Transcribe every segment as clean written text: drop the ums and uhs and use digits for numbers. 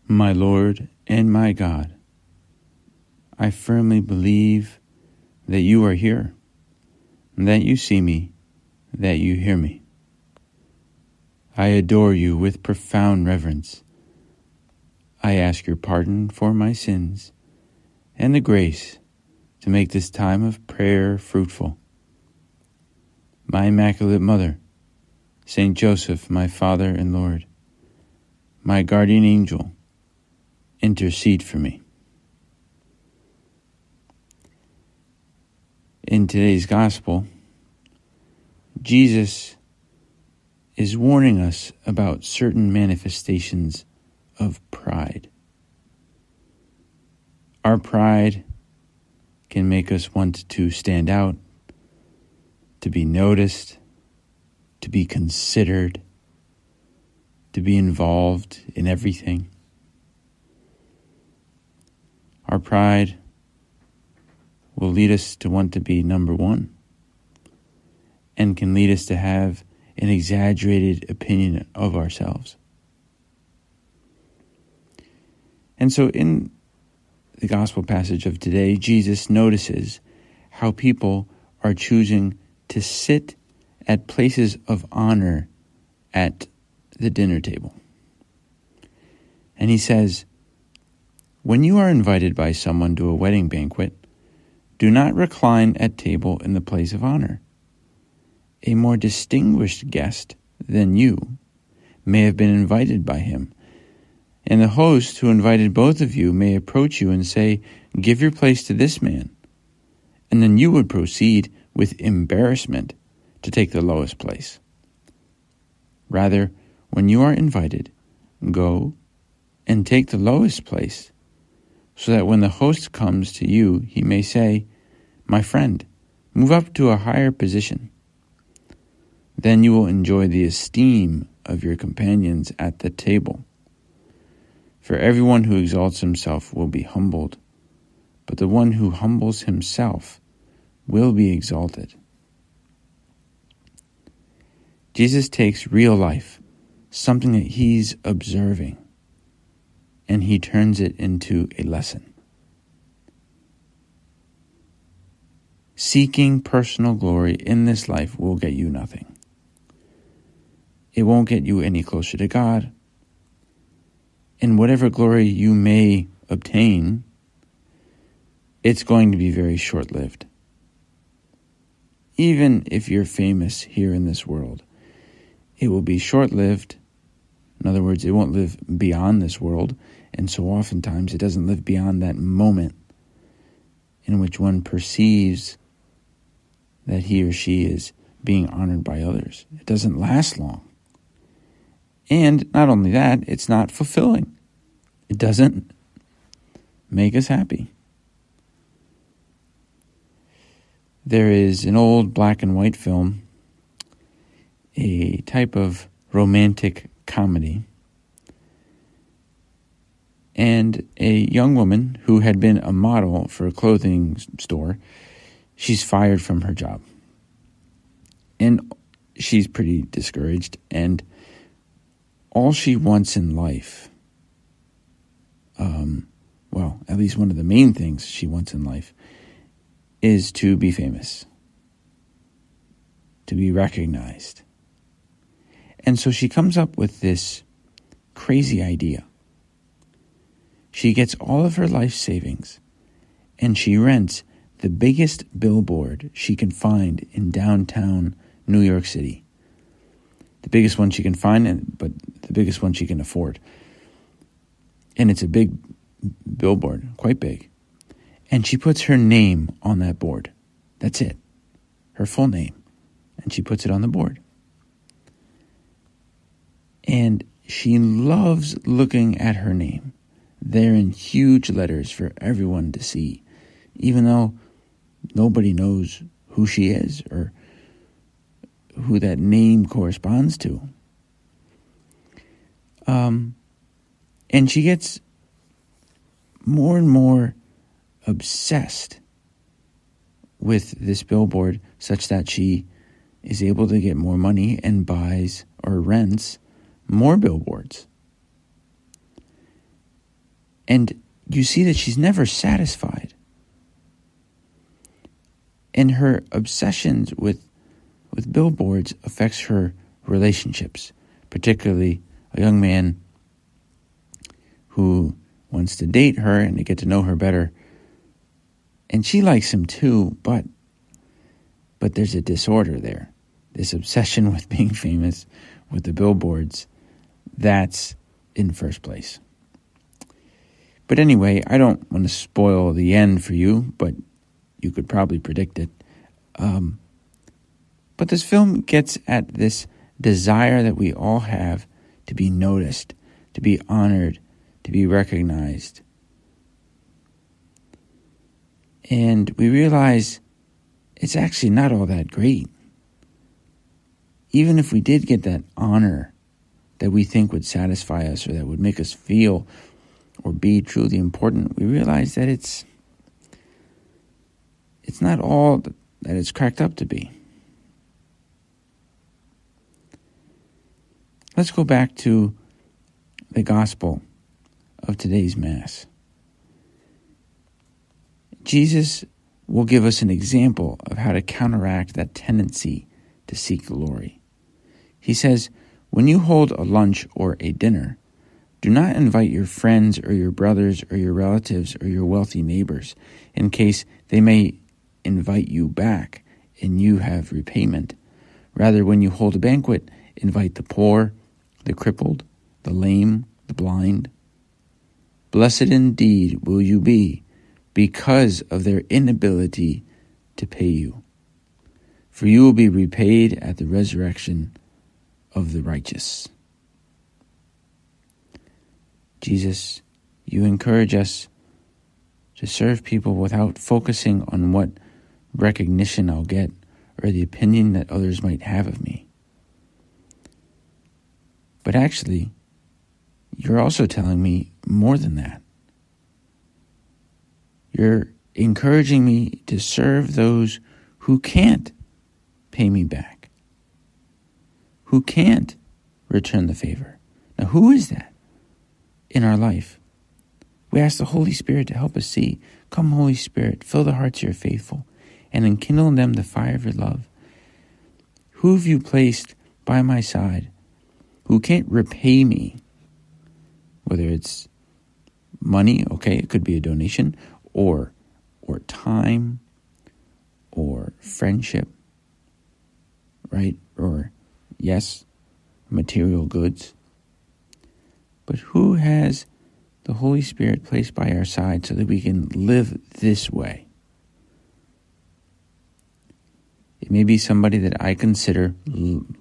My Lord and my God, I firmly believe that you are here, that you see me, that you hear me. I adore you with profound reverence. I ask your pardon for my sins and the grace to make this time of prayer fruitful. My Immaculate Mother, Saint Joseph, my Father and Lord, my guardian angel, intercede for me. In today's gospel, Jesus is warning us about certain manifestations of pride. Our pride can make us want to stand out, to be noticed, to be considered, to be involved in everything. Our pride will lead us to want to be number one and can lead us to have an exaggerated opinion of ourselves. And so in the gospel passage of today, Jesus notices how people are choosing to sit at places of honor at the dinner table. And he says, when you are invited by someone to a wedding banquet, do not recline at table in the place of honor. A more distinguished guest than you may have been invited by him, and the host who invited both of you may approach you and say, give your place to this man, and then you would proceed with embarrassment to take the lowest place. Rather, when you are invited, go and take the lowest place, so that when the host comes to you, he may say, my friend, move up to a higher position. Then you will enjoy the esteem of your companions at the table. For everyone who exalts himself will be humbled, but the one who humbles himself will be exalted. Jesus takes real life, something that he's observing, and he turns it into a lesson. Seeking personal glory in this life will get you nothing. It won't get you any closer to God. And whatever glory you may obtain, it's going to be very short-lived. Even if you're famous here in this world, it will be short-lived. In other words, it won't live beyond this world, and so oftentimes it doesn't live beyond that moment in which one perceives that he or she is being honored by others. It doesn't last long. And not only that, it's not fulfilling. It doesn't make us happy. There is an old black and white film, a type of romantic comedy, and a young woman who had been a model for a clothing store, she's fired from her job. And she's pretty discouraged, and all she wants in life, at least one of the main things she wants in life, is to be famous, to be recognized. And so she comes up with this crazy idea. She gets all of her life savings, and she rents the biggest billboard she can find in downtown New York City. The biggest one she can find, but the biggest one she can afford. And it's a big billboard, quite big. And she puts her name on that board. That's it. Her full name. And she puts it on the board. And she loves looking at her name there in huge letters for everyone to see, even though nobody knows who she is or who that name corresponds to. And she gets more and more obsessed with this billboard, such that she is able to get more money and buys or rents more billboards. And you see that she's never satisfied. And her obsessions with billboards affects her relationships, particularly a young man who wants to date her and to get to know her better. And she likes him too, but there's a disorder there. This obsession with being famous, with the billboards, that's in first place. But anyway, I don't want to spoil the end for you, but you could probably predict it. But this film gets at this desire that we all have to be noticed, to be honored, to be recognized. And we realize it's actually not all that great. Even if we did get that honor that we think would satisfy us or that would make us feel or be truly important, we realize that it's not all that it's cracked up to be. Let's go back to the gospel of today's Mass. Jesus will give us an example of how to counteract that tendency to seek glory. He says, when you hold a lunch or a dinner, do not invite your friends or your brothers or your relatives or your wealthy neighbors, in case they may invite you back and you have repayment. Rather, when you hold a banquet, invite the poor, the crippled, the lame, the blind. Blessed indeed will you be because of their inability to pay you. For you will be repaid at the resurrection of the righteous. Jesus, you encourage us to serve people without focusing on what recognition I'll get or the opinion that others might have of me. But actually, you're also telling me more than that. You're encouraging me to serve those who can't pay me back, who can't return the favor. Now, who is that in our life? We ask the Holy Spirit to help us see. Come, Holy Spirit, fill the hearts of your faithful and enkindle in them the fire of your love. Who have you placed by my side who can't repay me? Whether it's money, okay, it could be a donation, or time, or friendship, right? Or, yes, material goods. But who has the Holy Spirit placed by our side so that we can live this way? It may be somebody that I consider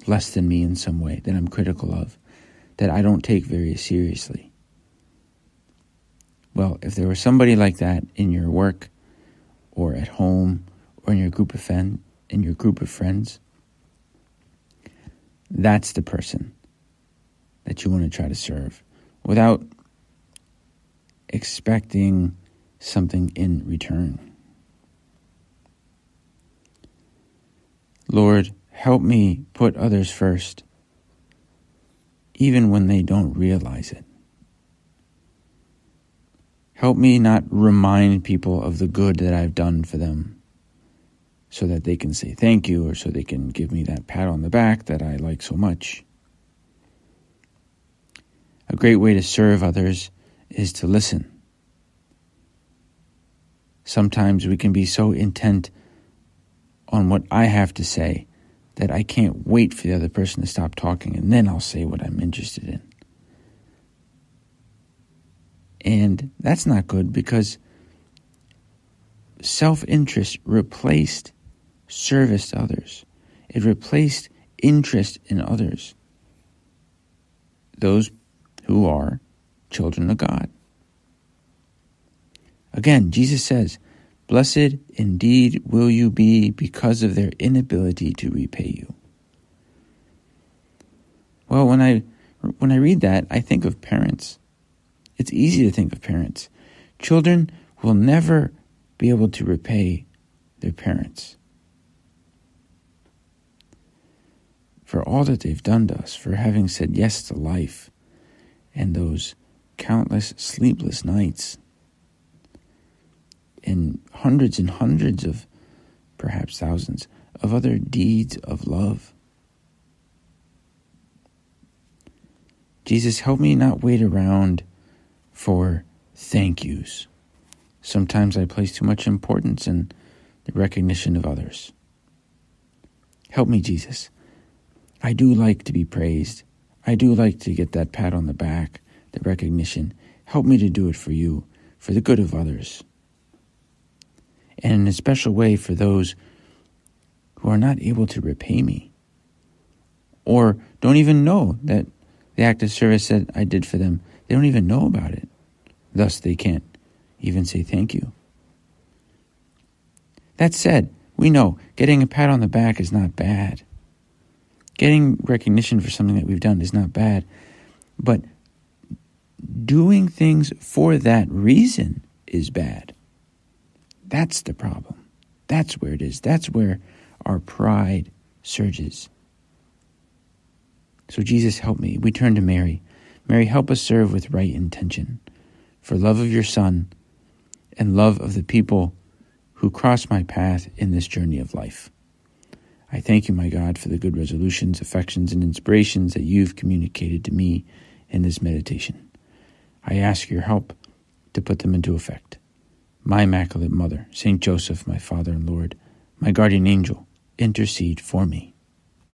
less than me in some way, that I'm critical of, that I don't take very seriously. Well, if there was somebody like that in your work or at home or in your group of friends, that's the person that you want to try to serve without expecting something in return. Lord, help me put others first, even when they don't realize it. Help me not remind people of the good that I've done for them so that they can say thank you or so they can give me that pat on the back that I like so much. A great way to serve others is to listen. Sometimes we can be so intent on what I have to say that I can't wait for the other person to stop talking, and then I'll say what I'm interested in. And that's not good, because self-interest replaced service to others. It replaced interest in others, those who are children of God. Again, Jesus says, blessed indeed will you be because of their inability to repay you. Well, when I read that, I think of parents. It's easy to think of parents. Children will never be able to repay their parents for all that they've done to us, for having said yes to life and those countless sleepless nights, and hundreds of, perhaps thousands, of other deeds of love. Jesus, help me not wait around for thank yous. Sometimes I place too much importance in the recognition of others. Help me, Jesus. I do like to be praised. I do like to get that pat on the back, the recognition. Help me to do it for you, for the good of others. And in a special way for those who are not able to repay me, or don't even know that the act of service that I did for them, they don't even know about it. Thus, they can't even say thank you. That said, we know getting a pat on the back is not bad. Getting recognition for something that we've done is not bad. But doing things for that reason is bad. That's the problem. That's where it is. That's where our pride surges. So Jesus, help me. We turn to Mary. Mary, help us serve with right intention, for love of your Son and love of the people who cross my path in this journey of life. I thank you, my God, for the good resolutions, affections, and inspirations that you've communicated to me in this meditation. I ask your help to put them into effect. My Immaculate Mother, Saint Joseph, my Father and Lord, my guardian angel, intercede for me.